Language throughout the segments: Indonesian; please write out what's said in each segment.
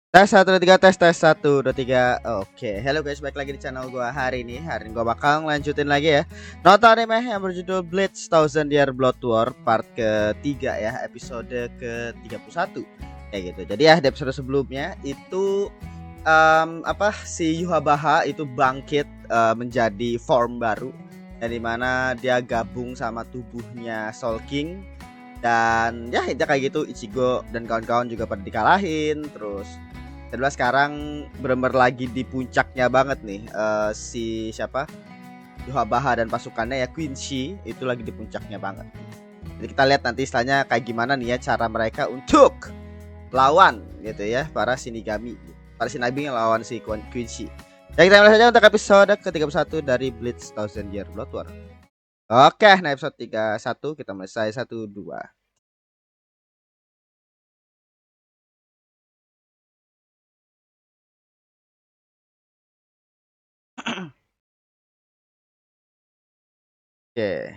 Tes 1 2 3 tes 1 2 3. Oke, hello guys, balik lagi di channel gua hari ini. Hari ini gua bakal lanjutin lagi ya. Nota anime yang berjudul Bleach Thousand Year Blood War part ketiga ya, episode ke-31. Kayak gitu. Jadi ya di episode sebelumnya itu si Yuhabaha itu bangkit menjadi form baru, yang dimana dia gabung sama tubuhnya Soul King. Dan ya intinya kayak gitu, Ichigo dan kawan-kawan juga pada dikalahin. Terus kedua sekarang bener-bener lagi di puncaknya banget nih, si siapa, Yuhabaha dan pasukannya ya, Quincy itu lagi di puncaknya banget. Jadi kita lihat nanti istilahnya kayak gimana nih ya cara mereka untuk lawan gitu ya, para Shinigami yang lawan si Quincy. Ya kita mulai saja untuk episode ke-31 dari Bleach Thousand Year Blood War. Oke, nah episode 31 kita mulai 1 2. Oke.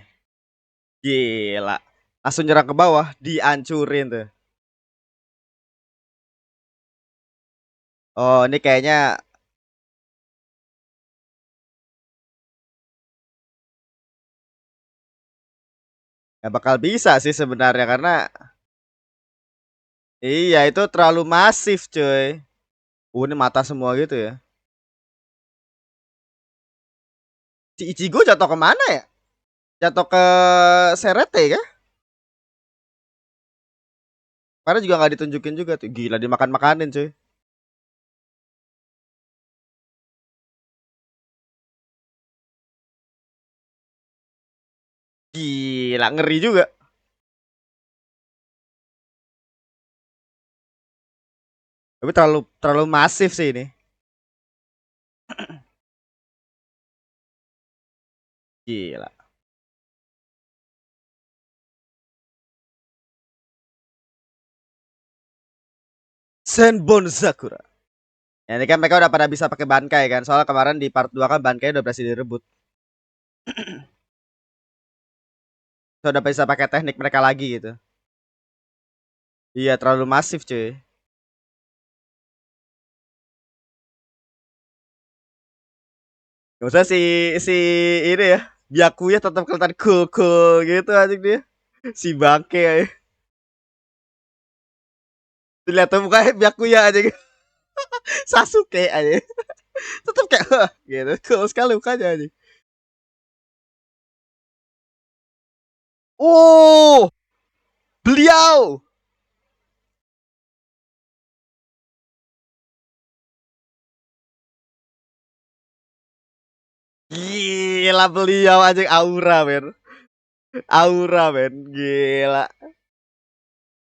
Gila. Langsung nyerang ke bawah, dihancurin tuh. Oh, ini kayaknya nggak bakal bisa sih sebenarnya, karena iya itu terlalu masif, cuy. Ini mata semua gitu ya. Si Ichigo jatuh kemana ya? Jatuh ke Serete ya? Karena juga nggak ditunjukin juga tuh. Gila, dimakan makanin, cuy. Gila, ngeri juga. Tapi terlalu terlalu masif sih ini. Gila. Senbon Sakura. Ya, ini kan mereka udah pada bisa pakai Bankai kan. Soalnya kemarin di part 2 kan Bankai udah berhasil direbut. So, udah bisa pakai teknik mereka lagi gitu. Iya, terlalu masif, cuy. Gak usah si ini ya, Byakuya tetap kelihatan cool cool gitu aja dia. Si bangke aja. Lihat tuh mukanya Byakuya aja gitu. Sasuke aja. Tetap kayak gitu. Cool sekali mukanya aja. Oh, beliau. Gila, beliau aja aura, men. Aura, men. Gila.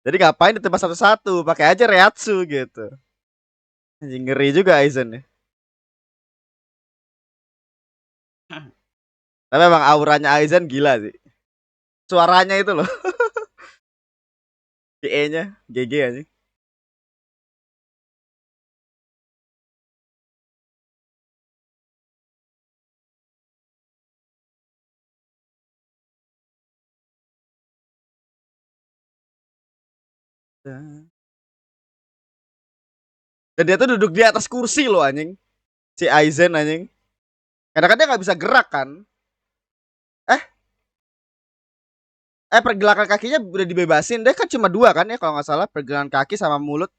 Jadi ngapain di tempat satu-satu? Pakai aja Reatsu gitu. Anjing, ngeri juga Aizen ya. Tapi emang auranya Aizen gila sih. Suaranya itu loh. GE-nya, GG aja. Dan dia tuh duduk di atas kursi loh anjing. Si Aizen anjing. Kadang-kadang dia nggak bisa gerak kan. Eh, pergerakan kakinya udah dibebasin. Dia kan cuma dua kan ya kalau nggak salah. Pergerakan kaki sama mulut.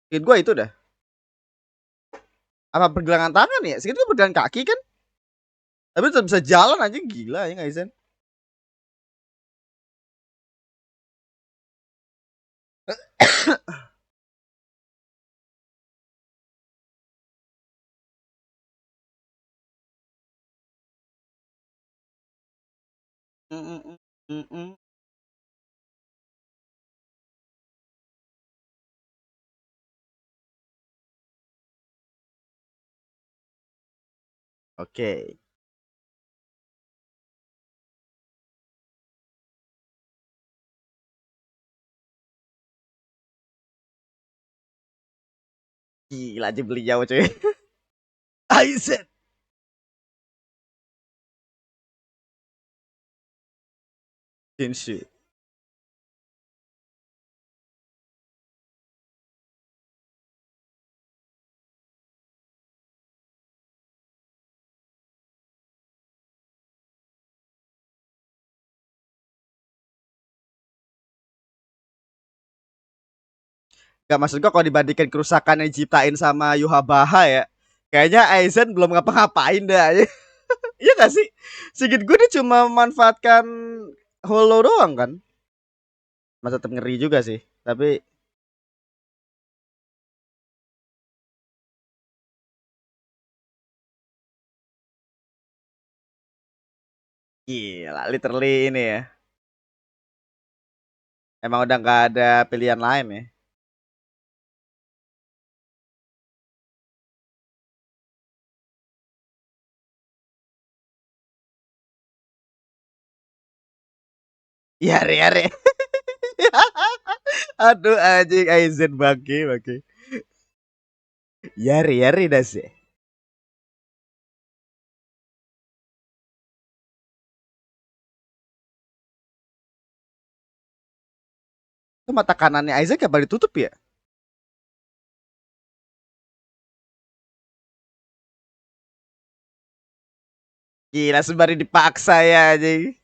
Sedikit gue itu dah. Apa pergelangan tangan ya? Sedikit gue pergelangan kaki kan. Tapi tetap bisa jalan aja, gila ya Aizen. Mm, mm, mm. Oke. Gila aja beliau cuy. Aizen. Shinshu. Gak, maksud gua kalau dibandingkan kerusakan yang diciptain sama Yuhabaha ya, kayaknya Aizen belum ngapa-ngapain dah. Iya gak sih? Sigit gue dia cuma memanfaatkan Hollow doang kan. Masa tetap ngeri juga sih. Tapi gila, literally ini ya. Emang udah nggak ada pilihan lain ya. Yare yare. Aduh anjing Aizen bangke bangke. Yare yare dah sih. Itu mata kanannya Aizen kayak balik tutup ya. Gila sembari dipaksa ya anjing.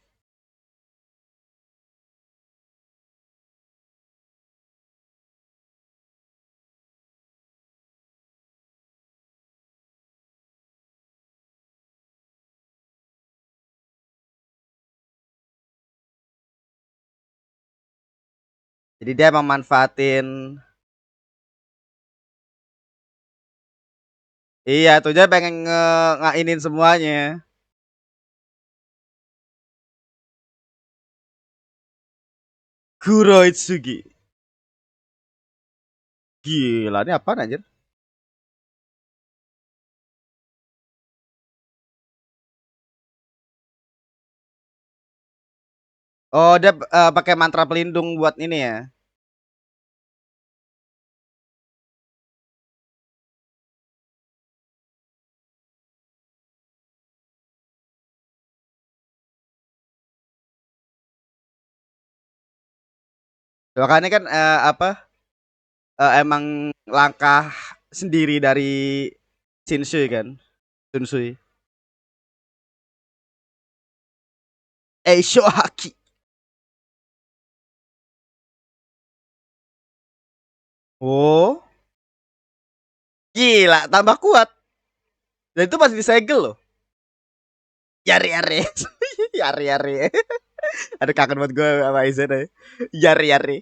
Jadi dia emang manfaatin. Iya tuh dia pengen ngainin semuanya. Kuroitsugi. Gila ini apa anjir? Oh dia pakai mantra pelindung buat ini ya. Makanya kan apa emang langkah sendiri dari Shinsui kan, Sunsui. Eisho Haki. Oh, gila, tambah kuat. Dan itu masih disegel loh. Yari yari. Yari yari. Ada kangen banget gue sama Aizen ya. Yari yari.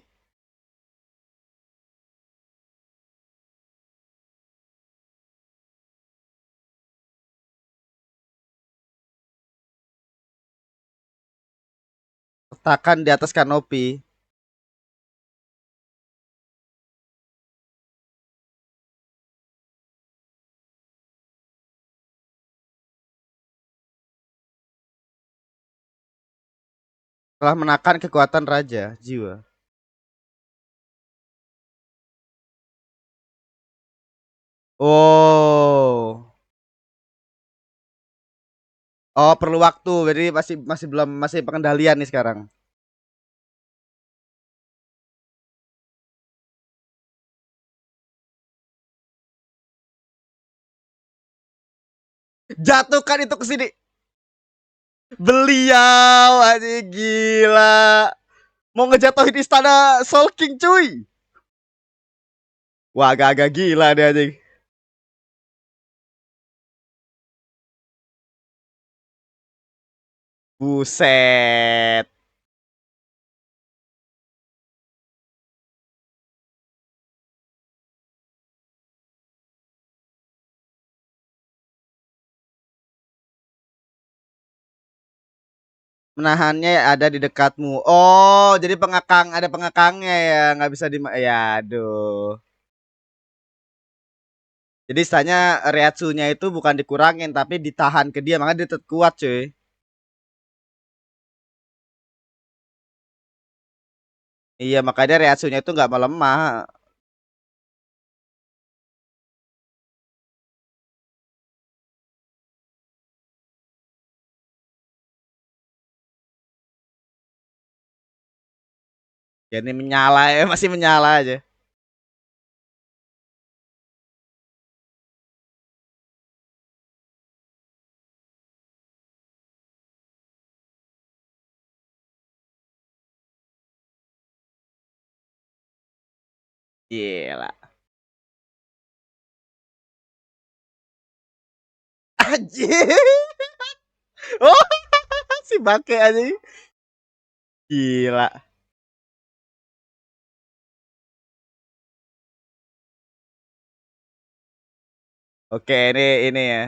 Letakkan di atas kanopi. Telah menakan kekuatan raja jiwa. Oh. Oh, perlu waktu. Jadi masih masih belum masih pengendalian nih sekarang. Jatuhkan itu ke sini. Beliau aja gila. Mau ngejatuhin istana Soul King cuy. Wah agak-agak gila dia aja. Buset. Menahannya ada di dekatmu. Oh, jadi pengekang, ada pengekangnya ya, nggak bisa di. Ya, aduh. Jadi istilahnya Reatsunya itu bukan dikurangin tapi ditahan ke dia, makanya dia tetap kuat cuy. Iya, makanya Reatsunya itu nggak melemah. Jadi menyala ya, masih menyala aja. Gila. Anjir. Oh, si bangke aja. Gila. Oke, ini ya.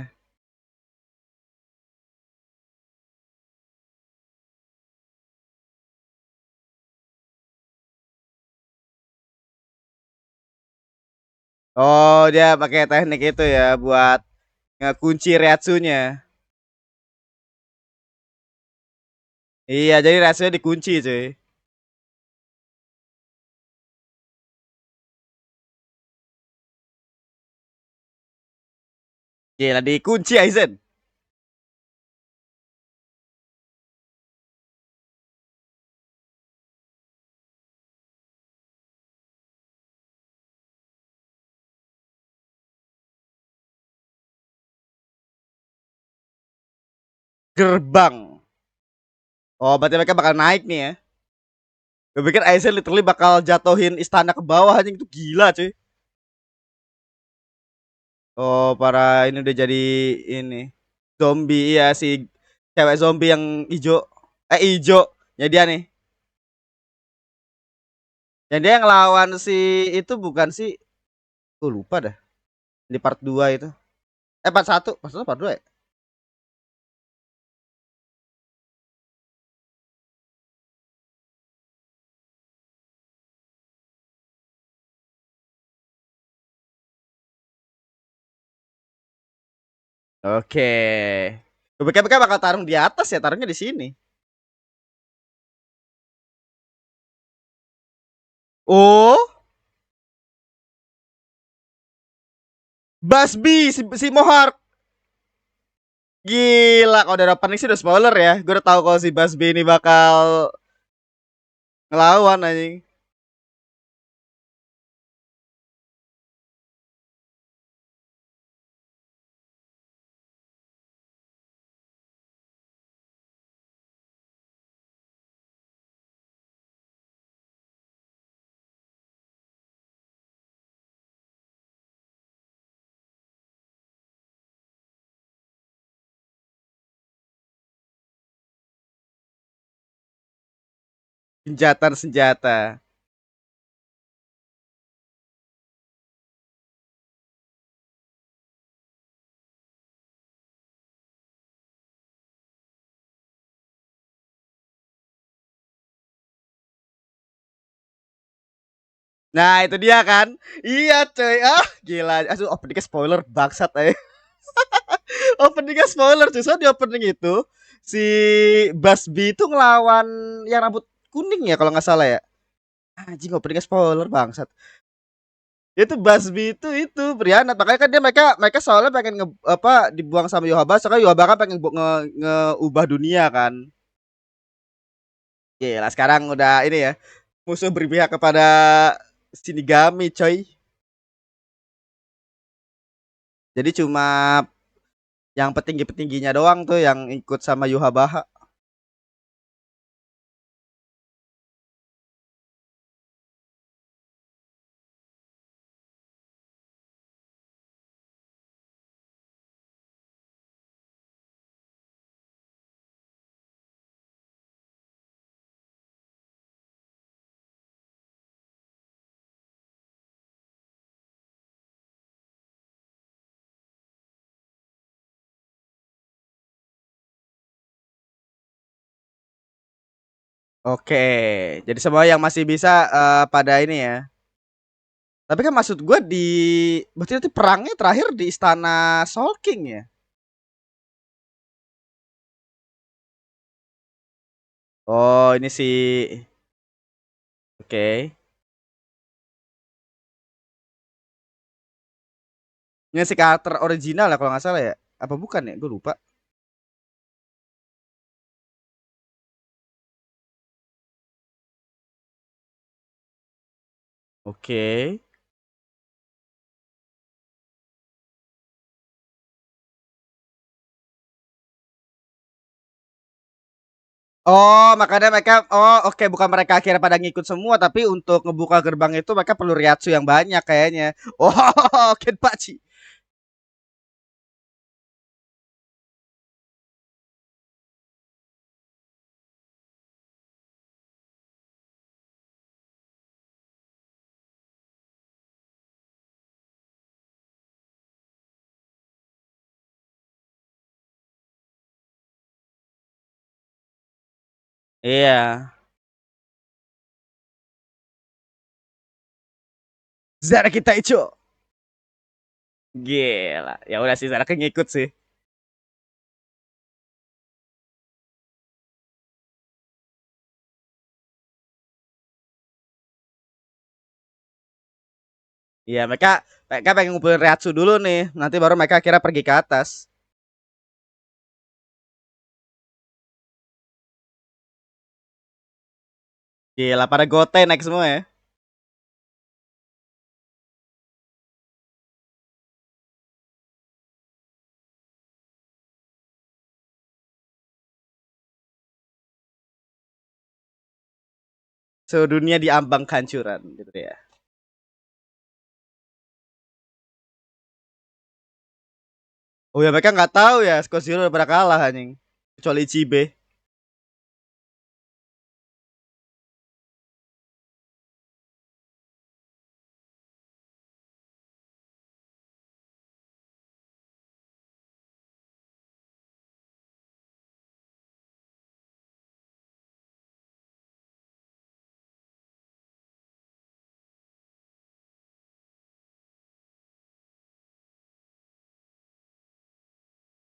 Oh, dia pakai teknik itu ya buat ngekunci Reatsunya. Iya, jadi Reatsunya dikunci, cuy. Gila, dikunci Aizen. Gerbang. Oh, berarti mereka bakal naik nih ya. Gue pikir Aizen literally bakal jatuhin istana ke bawah anjing, itu gila, cuy. Oh, para ini udah jadi ini zombie ya, si cewek zombie yang hijau. Hijau. Ya dia nih. Yang dia ngelawan si itu bukan sih? Gue lupa dah. Di part 2 itu. Part 1, part 1 part 2 ya? Oke. Gue pikir mereka bakal tarung di atas ya, tarungnya di sini. Oh, Basbi si Mohawk. Gila, kalau udah opening sih udah spoiler ya. Gue udah tahu kalau si Basbi ini bakal ngelawan anjing. Senjata. Nah, itu dia kan. Iya, coy. Ah, gila. Aduh, openingnya spoiler bangsat eh. Openingnya spoiler cuy. So di opening itu si Basbi itu ngelawan yang rambut kuning ya kalau nggak salah ya. Anjing, openingnya spoiler bangsat. Itu Basbi itu Brianna, makanya kan dia mereka mereka soalnya pengen apa dibuang sama Yohaba, soalnya Yohaba kan pengen ngeubah dunia kan. Gila, sekarang udah ini ya, musuh berpihak kepada Shinigami coy. Jadi cuma yang petinggi-petingginya doang tuh yang ikut sama Yuhabaha. Oke, jadi semua yang masih bisa pada ini ya. Tapi kan maksud gue berarti nanti perangnya terakhir di istana Soul King ya. Oh, ini si oke. Ini si karakter original ya kalau nggak salah ya. Apa bukan ya? Gue lupa. Oke. Oh, makanya mereka oh oke bukan mereka akhirnya pada ngikut semua tapi untuk ngebuka gerbang itu mereka perlu Riatsu yang banyak kayaknya. Oh, Kenpachi. Iya. Zara kita itu. Gila. Ya udah sih Zara ngikut sih. Iya, mereka mereka pengen ngumpulin Reatsu dulu nih. Nanti baru mereka kira pergi ke atas. Gila, pada gote naik semua ya. Sedunia diambang kehancuran gitu ya. Oh ya mereka nggak tahu ya Squad Zero udah pada kalah anjing. Kecuali Cibe.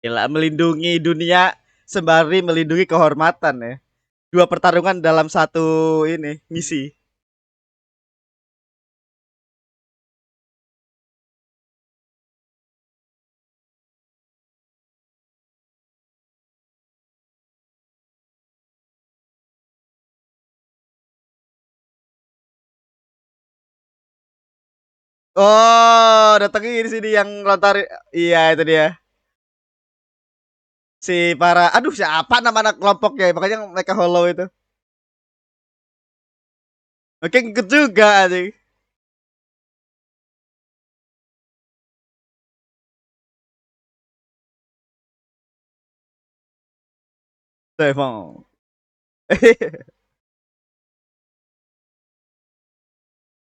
Gila, melindungi dunia sembari melindungi kehormatan ya. Dua pertarungan dalam satu ini misi. Oh, datangnya di sini yang lontar. Iya itu dia. Si para aduh siapa nama anak kelompoknya makanya mereka hollow itu. Oke ikut juga anjing. Tuh, emang.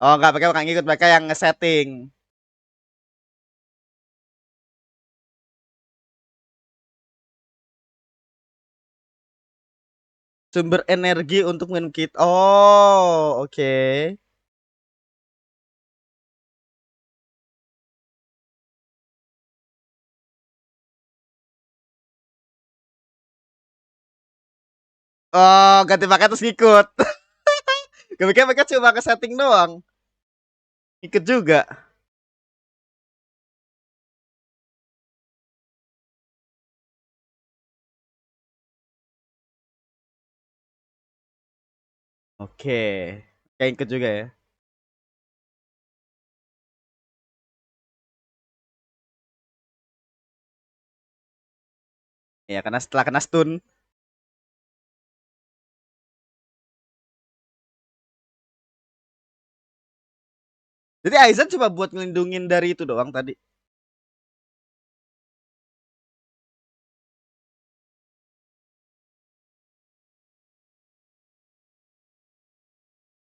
Oh enggak mereka bukan ngikut mereka yang nge-setting sumber energi untuk minum kit. Oh, oke. Oh, ganti pakai terus ngikut. Gak mikir mereka cuma ke setting doang. Ikut juga. Oke. Kayak ikut juga ya. Ya karena setelah kena stun. Jadi Aizen cuma buat ngelindungin dari itu doang tadi.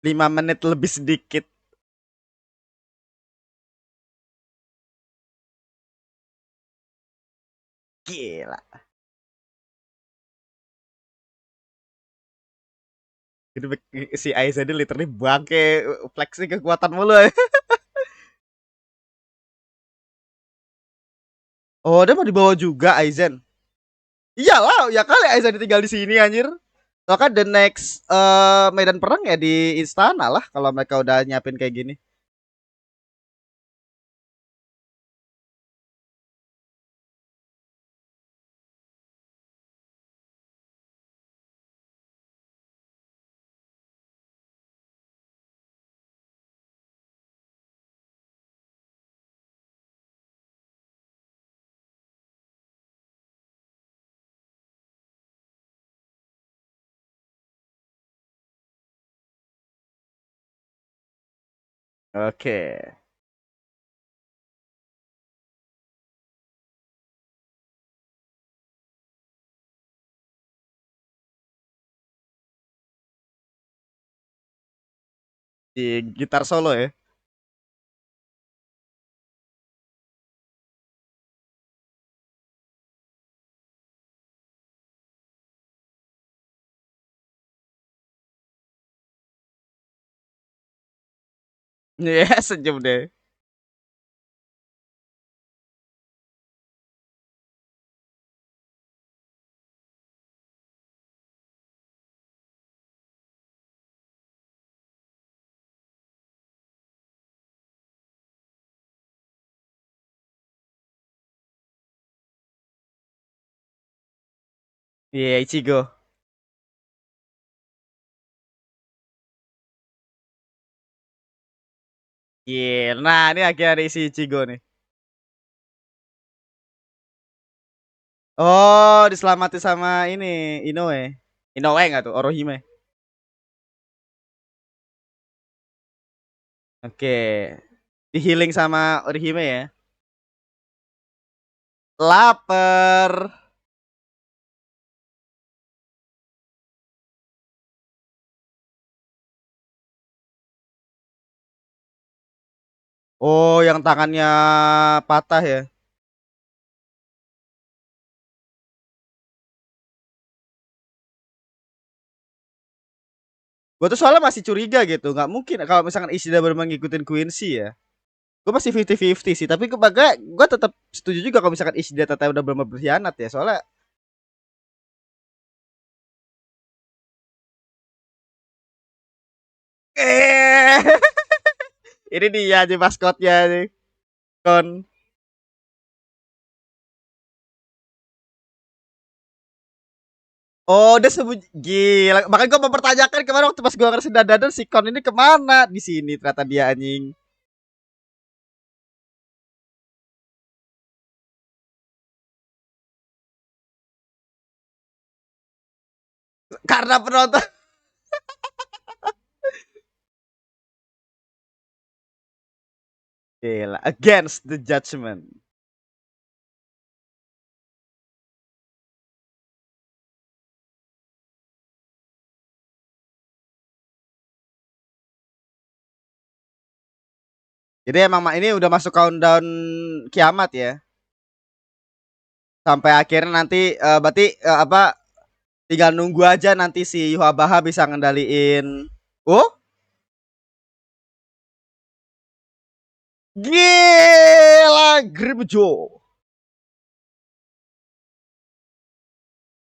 5 menit lebih sedikit. Gila. Jadi si Aizen ini literally bangke flexing kekuatan mulu ya. Oh, dia mau dibawa juga Aizen. Iyalah, ya kali Aizen ditinggal di sini anjir. Soalnya the next medan perang ya di istana lah kalau mereka udah nyiapin kayak gini. Oke. Di gitar solo ya. Iya, senyum deh. Iya, Ichigo. Iya, nah ini akhirnya ada isi Ichigo nih. Oh, diselamati sama ini Inoue. Inoue nggak tuh? Orohime. Oke. Di healing sama Orihime ya. Laper. Oh, yang tangannya patah ya. Gue tuh soalnya masih curiga gitu. Nggak mungkin kalau misalkan Ishida baru ngikutin Quincy ya. Gue masih 50-50 sih. Tapi gue tetap setuju juga kalau misalkan Ishida tetap udah benar berkhianat ya. Soalnya eh ini dia aja maskotnya nih. Kon. Oh, udah sebut gila. Makanya gue mempertanyakan kemarin waktu pas gue ngeresin dan si Kon ini kemana? Di sini ternyata dia anjing. Karena penonton gila. Against the judgment. Jadi emang ini udah masuk countdown kiamat ya. Sampai akhirnya nanti berarti apa tinggal nunggu aja nanti si Yuhabaha bisa ngendaliin. Oh, gila Grimejo.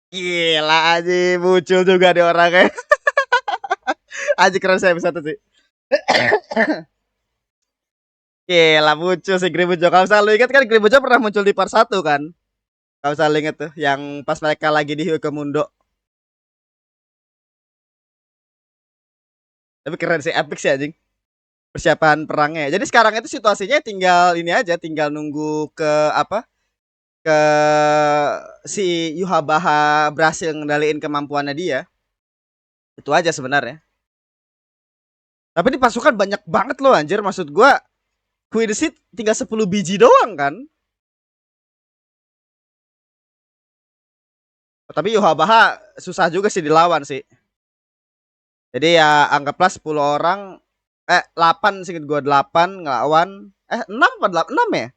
Gila aja muncul juga di orangnya. Aja keren saya bisa tuh sih. Gila muncul si Grimejo. Kalau misalnya lu ingat kan Grimejo pernah muncul di part satu kan. Kalau misalnya lu ingat tuh yang pas mereka lagi di Hyukomundo. Tapi keren sih epic sih anjing. Persiapan perangnya. Jadi sekarang itu situasinya tinggal ini aja, tinggal nunggu ke apa? Ke si Yuhabaha berhasil ngendaliin kemampuannya dia. Itu aja sebenarnya. Tapi di pasukan banyak banget loh anjir. Maksud gua Queen Seed tinggal 10 biji doang kan. Tapi Yuhabaha susah juga sih dilawan sih. Jadi ya anggaplah 10 orang 8 sih gua 8 ngelawan 6 apa 8? 6 ya?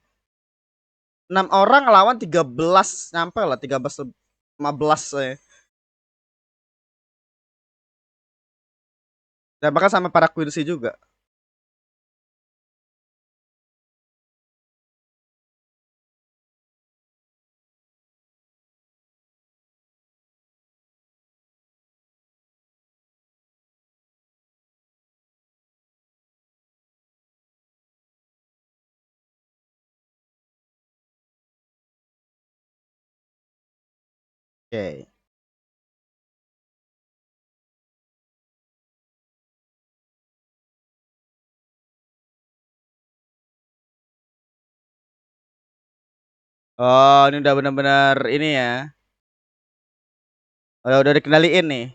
6 orang ngelawan 13 nyampe lah 13 15 ya. Dan bahkan sama para Quincy juga. Oke. Okay. Oh, ini udah benar-benar ini ya. Udah dikendaliin nih.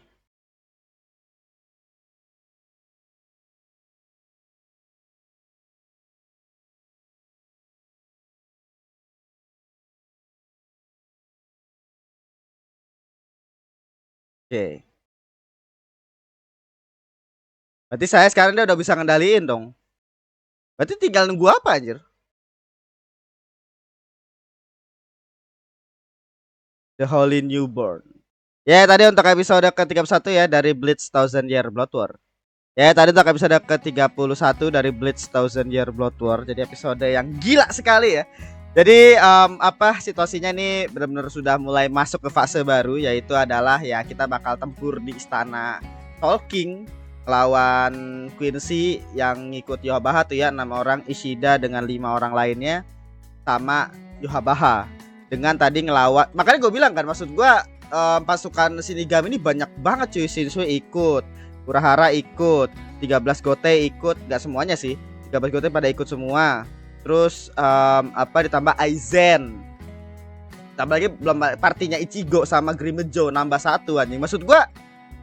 Oke. Berarti saya sekarang dia udah bisa ngendaliin dong. Berarti tinggal nunggu apa anjir? The Holy Newborn. Ya tadi untuk episode ke-31 ya dari Blitz Thousand Year Blood War. Ya tadi untuk episode ke-31 dari Blitz Thousand Year Blood War. Jadi episode yang gila sekali ya. Jadi apa situasinya ini benar-benar sudah mulai masuk ke fase baru, yaitu adalah ya kita bakal tempur di istana Talking lawan Quincy yang ngikut Yhwach tuh ya, 6 orang, Ishida dengan 5 orang lainnya, sama Yhwach dengan tadi ngelawan. Makanya gue bilang kan, maksud gue pasukan Shinigami ini banyak banget cuy. Shinsui ikut, Urahara ikut, 13 Gote ikut, gak semuanya sih, 13 Gote pada ikut semua. Terus apa ditambah Aizen, tambah lagi belum partinya Ichigo sama Grimejo nambah 1 anjing. Maksud gua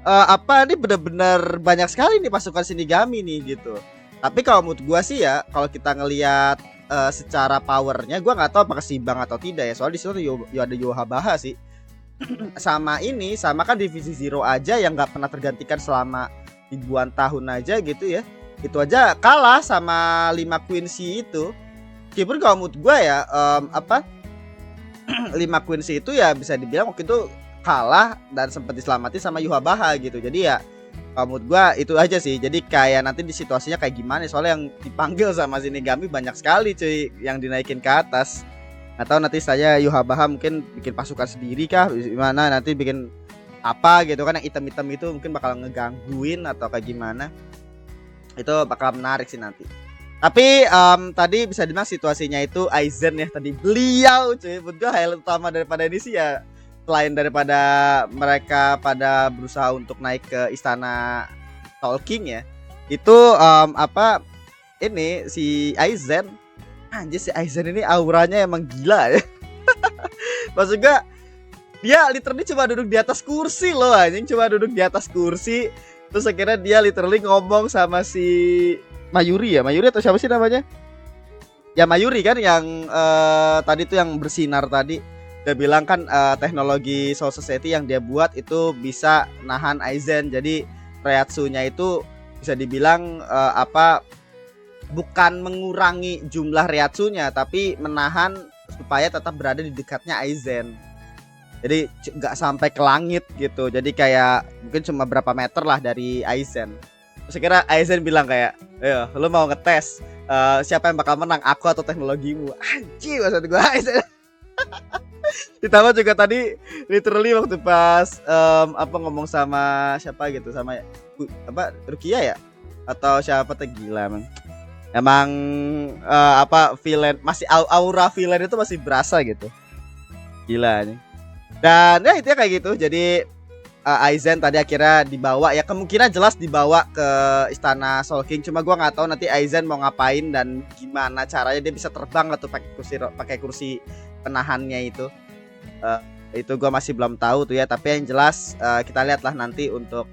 apa ini bener-bener banyak sekali nih pasukan Shinigami nih gitu. Tapi kalau menurut gua sih ya, kalau kita ngelihat secara powernya, gua nggak tahu apakah seimbang atau tidak ya. Soalnya di situ ada Yhwach sih. Sama ini, sama kan divisi Zero aja yang nggak pernah tergantikan selama ribuan tahun aja gitu ya. Itu aja kalah sama 5 Quincy itu. Meskipun kalau menurut gue ya apa 5 Quincy itu ya bisa dibilang waktu itu kalah dan sempat diselamatin sama Yhwach gitu. Jadi ya kalau menurut gue itu aja sih. Jadi kayak nanti di situasinya kayak gimana, soalnya yang dipanggil sama Shinigami banyak sekali cuy yang dinaikin ke atas. Atau nanti saya Yhwach mungkin bikin pasukan sendiri kah, gimana nanti bikin apa gitu kan, yang item-item itu mungkin bakal ngegangguin atau kayak gimana. Itu bakal menarik sih nanti. Tapi tadi bisa dibilang situasinya itu Aizen ya tadi, beliau cuy, menurut gue highlight utama daripada ini sih ya, selain daripada mereka pada berusaha untuk naik ke istana Talking ya, itu apa ini si Aizen, anjir si Aizen ini auranya emang gila ya. Maksud gue dia literally cuma duduk di atas kursi loh anjing, cuma duduk di atas kursi. Terus akhirnya dia literally ngomong sama si Mayuri ya, Mayuri atau siapa sih namanya? Ya Mayuri kan yang tadi tuh yang bersinar tadi. Dia bilang kan teknologi Soul Society yang dia buat itu bisa nahan Aizen. Jadi Reiatsu-nya itu bisa dibilang apa bukan mengurangi jumlah Reiatsu-nya, tapi menahan supaya tetap berada di dekatnya Aizen. Jadi nggak sampai ke langit gitu. Jadi kayak mungkin cuma berapa meter lah dari Aizen. Terus kira Aizen bilang kayak, ayo lu mau ngetes siapa yang bakal menang, aku atau teknologimu. Anjir maksud gue Aizen. Ditambah juga tadi literally waktu pas apa ngomong sama siapa gitu, sama apa Rukia ya atau siapa tuh, gila emang apa villain masih aura villain itu masih berasa gitu, gila nih. Dan ya itu ya kayak gitu. Jadi Aizen tadi akhirnya dibawa ya, kemungkinan jelas dibawa ke istana Soul King. Cuma gua nggak tahu nanti Aizen mau ngapain dan gimana caranya dia bisa terbang atau pakai kursi penahannya itu. Itu gua masih belum tahu tuh ya. Tapi yang jelas kita lihatlah nanti untuk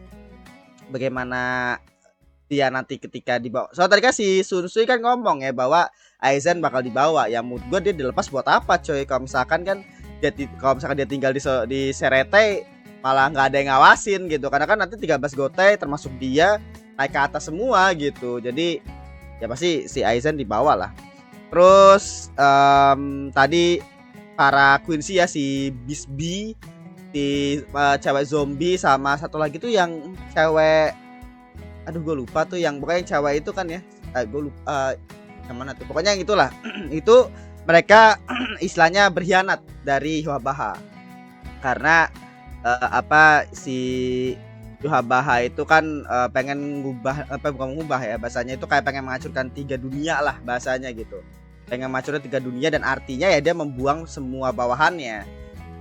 bagaimana dia nanti ketika dibawa. Soalnya tadi kan si Sun Sui kan ngomong ya bahwa Aizen bakal dibawa. Ya menurut gua dia dilepas buat apa coy? Kalau misalkan kan kalau misalkan dia tinggal di Serete, malah nggak ada yang ngawasin gitu, karena kan nanti 13 Gote termasuk dia naik ke atas semua gitu. Jadi ya pasti si Aizen dibawa lah. Terus tadi para Quincy ya, si Bisbee, si cewek zombie, sama satu lagi tuh yang cewek, aduh gue lupa tuh, yang pokoknya yang cewek itu kan ya, gue lupa yang mana tuh, pokoknya yang itulah. Itu mereka istilahnya berkhianat dari Yhwach karena apa si Yhwach itu kan pengen ngubah, apa bukan mengubah ya bahasanya, itu kayak pengen menghancurkan 3 dunia lah bahasanya gitu, pengen menghancurkan 3 dunia, dan artinya ya dia membuang semua bawahannya.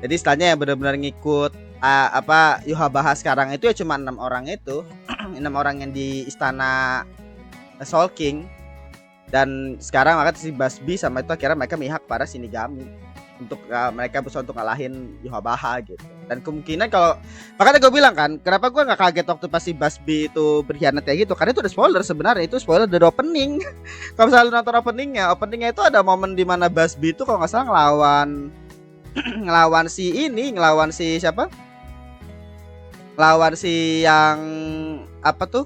Jadi istilahnya ya benar-benar ngikut apa Yhwach sekarang itu ya cuma 6 orang itu 6 orang yang di istana Soul King. Dan sekarang maka si Busby sama itu akhirnya mereka mihak para Shinigami untuk mereka berusaha untuk ngalahin Yhwach gitu. Dan kemungkinan kalau, makanya gue bilang kan kenapa gue nggak kaget waktu pas si Busby itu berkhianat kayak gitu, karena itu udah spoiler sebenarnya, itu spoiler dari opening. Kalau misalnya nonton openingnya itu ada momen di mana Busby itu kalau nggak salah ngelawan ngelawan si siapa, lawan si yang apa tuh?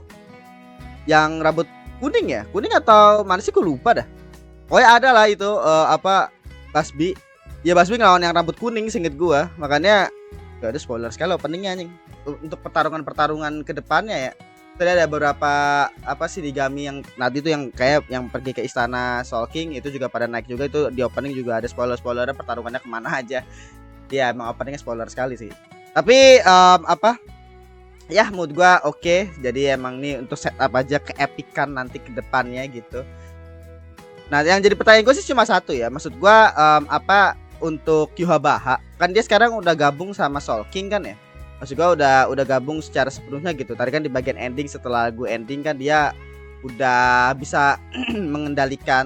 Yang rambut kuning ya? Kuning atau mana sih, gue lupa dah. Oh ya ada lah itu apa, Basbi. Ya Basbi ngelawan yang rambut kuning seinget gua. Makanya gak ada spoiler sekali openingnya anjing. Untuk pertarungan-pertarungan ke depannya ya. Tadi ada beberapa apa sih Shinigami yang nanti itu yang kayak yang pergi ke istana Soul King itu juga pada naik juga, itu di opening juga ada spoiler-spoilernya pertarungannya kemana aja. Ya emang openingnya spoiler sekali sih. Tapi apa ya mood gua oke. Jadi emang nih untuk setup aja keepikan nanti ke depannya gitu. Nah yang jadi pertanyaan gue sih cuma satu ya. Maksud gua apa untuk Yhwach kan dia sekarang udah gabung sama Soul King kan ya. Maksud gua udah gabung secara sepenuhnya gitu. Tadi kan di bagian ending, setelah gue ending kan dia udah bisa mengendalikan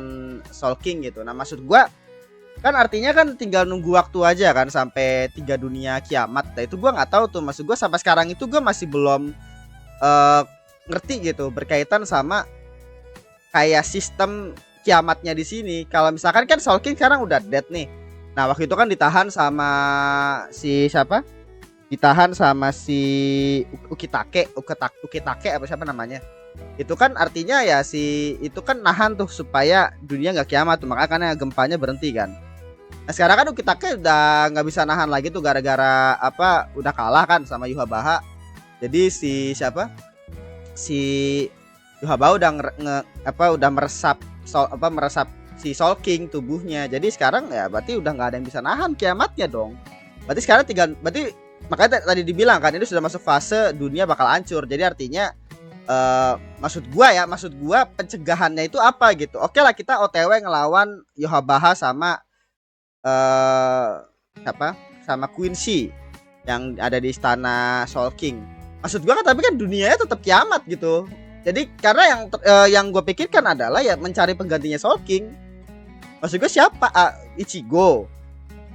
Soul King gitu. Nah maksud gua kan artinya kan tinggal nunggu waktu aja kan sampai 3 dunia kiamat. Nah itu gua nggak tahu tuh, maksud gua sampai sekarang itu gua masih belum ngerti gitu berkaitan sama kayak sistem kiamatnya di sini. Kalau misalkan kan Soul King sekarang udah dead nih. Nah waktu itu kan ditahan sama si siapa? Ditahan sama si Ukitake apa siapa namanya? Itu kan artinya ya si itu kan nahan tuh supaya dunia nggak kiamat tuh, makanya gempanya berhenti kan. Nah sekarang kan Ukitake udah nggak bisa nahan lagi tuh gara-gara apa, udah kalah kan sama Yhwach. Jadi si siapa, si Yhwach udah udah meresap meresap si Soul King tubuhnya. Jadi sekarang ya berarti udah nggak ada yang bisa nahan kiamatnya dong. Berarti sekarang berarti makanya tadi dibilang kan ini sudah masuk fase dunia bakal hancur. Jadi artinya maksud gua pencegahannya itu apa gitu. Oke lah kita OTW ngelawan Yhwach sama siapa? Sama Quincy yang ada di istana Soul King. Maksud gua kan tapi kan dunianya tetap kiamat gitu. Jadi karena yang gue pikirkan adalah ya mencari penggantinya Soul King. Maksud gue siapa? Ichigo.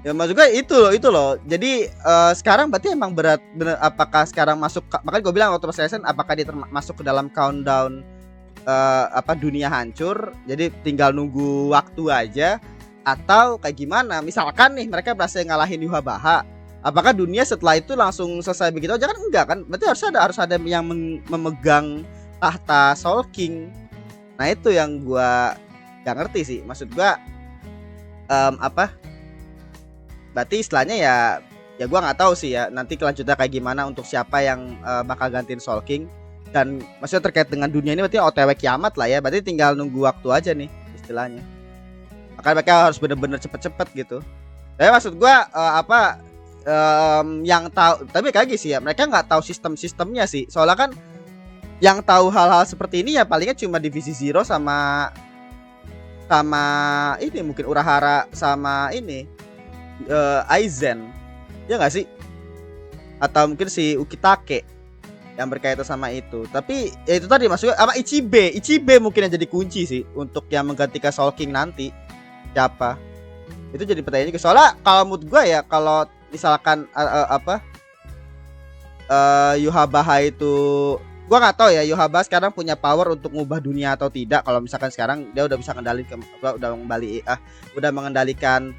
Ya maksud gue itu loh. Jadi sekarang berarti emang bener apakah sekarang masuk, makanya gue bilang waktu pas lesson apakah dia masuk ke dalam countdown dunia hancur. Jadi tinggal nunggu waktu aja atau kayak gimana? Misalkan nih mereka berhasil ngalahin Yhwach, apakah dunia setelah itu langsung selesai begitu aja kan? Enggak kan? Berarti harus ada yang memegang tahta Soul King. Nah itu yang gua gak ngerti sih. Maksud gua berarti istilahnya ya gua nggak tahu sih ya nanti kelanjutannya kayak gimana untuk siapa yang bakal gantiin Soul King. Dan maksudnya terkait dengan dunia ini berarti OTW kiamat lah ya. Berarti tinggal nunggu waktu aja nih istilahnya. Makanya mereka harus bener-bener cepet-cepet gitu. Tapi maksud gua yang tahu, tapi kayak sih ya mereka nggak tahu sistemnya sih. Soalnya kan yang tahu hal-hal seperti ini ya palingnya cuma Divisi Zero sama ini mungkin Urahara sama ini Aizen, ya nggak sih? Atau mungkin si Ukitake yang berkaitan sama itu. Tapi ya itu tadi maksudnya sama Ichibe mungkin yang jadi kunci sih untuk yang menggantikan Soul King nanti. Siapa? Itu jadi pertanyaan juga. Soalnya kalau menurut gue ya kalau misalkan Yhwach itu gua nggak tahu ya Yhwach sekarang punya power untuk ngubah dunia atau tidak. Kalau misalkan sekarang dia udah bisa udah mengendalikan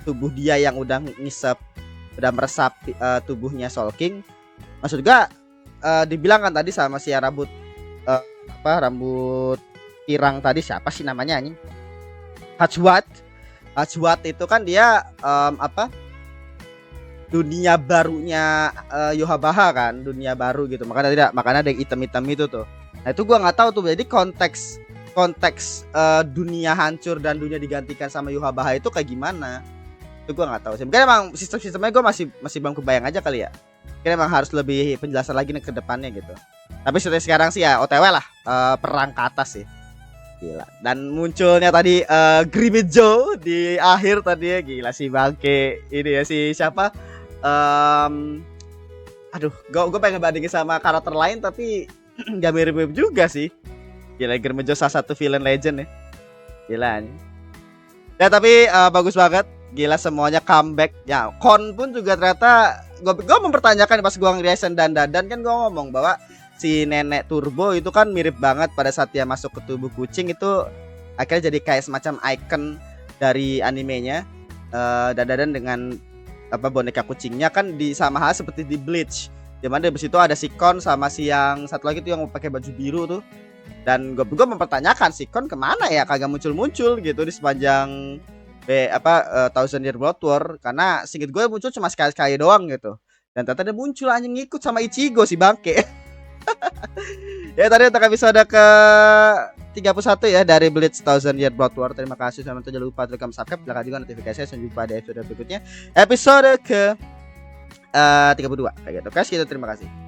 tubuh dia yang udah ngisep, udah meresap tubuhnya Soul King. Maksud gua dibilang kan tadi sama si rambut rambut pirang tadi, siapa sih namanya anjing? Hachwat itu kan dia dunia barunya Yhwach kan, dunia baru gitu. Makanya ada yang hitam-hitam itu tuh. Nah itu gua nggak tahu tuh. Jadi konteks dunia hancur dan dunia digantikan sama Yhwach itu kayak gimana? Itu gua nggak tahu sih. Mungkin emang sistemnya gua masih belum kebayang aja kali ya. Mungkin emang harus lebih penjelasan lagi nih ke depannya gitu. Tapi sekarang sih ya OTW lah perang ke atas sih. Gila. Dan munculnya tadi Grimmjow di akhir tadi ya, gila sih bangke. Ini ya si siapa? Gue pengen bandingin sama karakter lain tapi gak mirip-mirip juga sih. Gila, Grimmjow salah satu villain legend ya. Gila nih. Ya tapi bagus banget. Gila semuanya comeback. Ya Kon pun juga ternyata gue mempertanyakan pas gue ngeliatin dan kan gue ngomong bahwa si nenek Turbo itu kan mirip banget pada saat dia masuk ke tubuh kucing itu akhirnya jadi kayak semacam icon dari animenya. Dan dengan boneka kucingnya kan di sama hal seperti di Bleach. Dimana di situ ada si Kon sama si yang satu lagi tuh yang pakai baju biru tuh. Dan gue mempertanyakan si Kon kemana ya, kagak muncul-muncul gitu di sepanjang Thousand Year Blood War, karena singkat gue muncul cuma sekali-sekali doang gitu. Dan ternyata dia muncul anjing ngikut sama Ichigo si bangke. Ya tadi untuk episode ke 31 ya dari Bleach Thousand Year Blood War. Terima kasih, jangan lupa tekan subscribe, tekan juga notifikasi. Sampai jumpa di episode berikutnya, episode ke 32 kayak gitu guys. Terima kasih.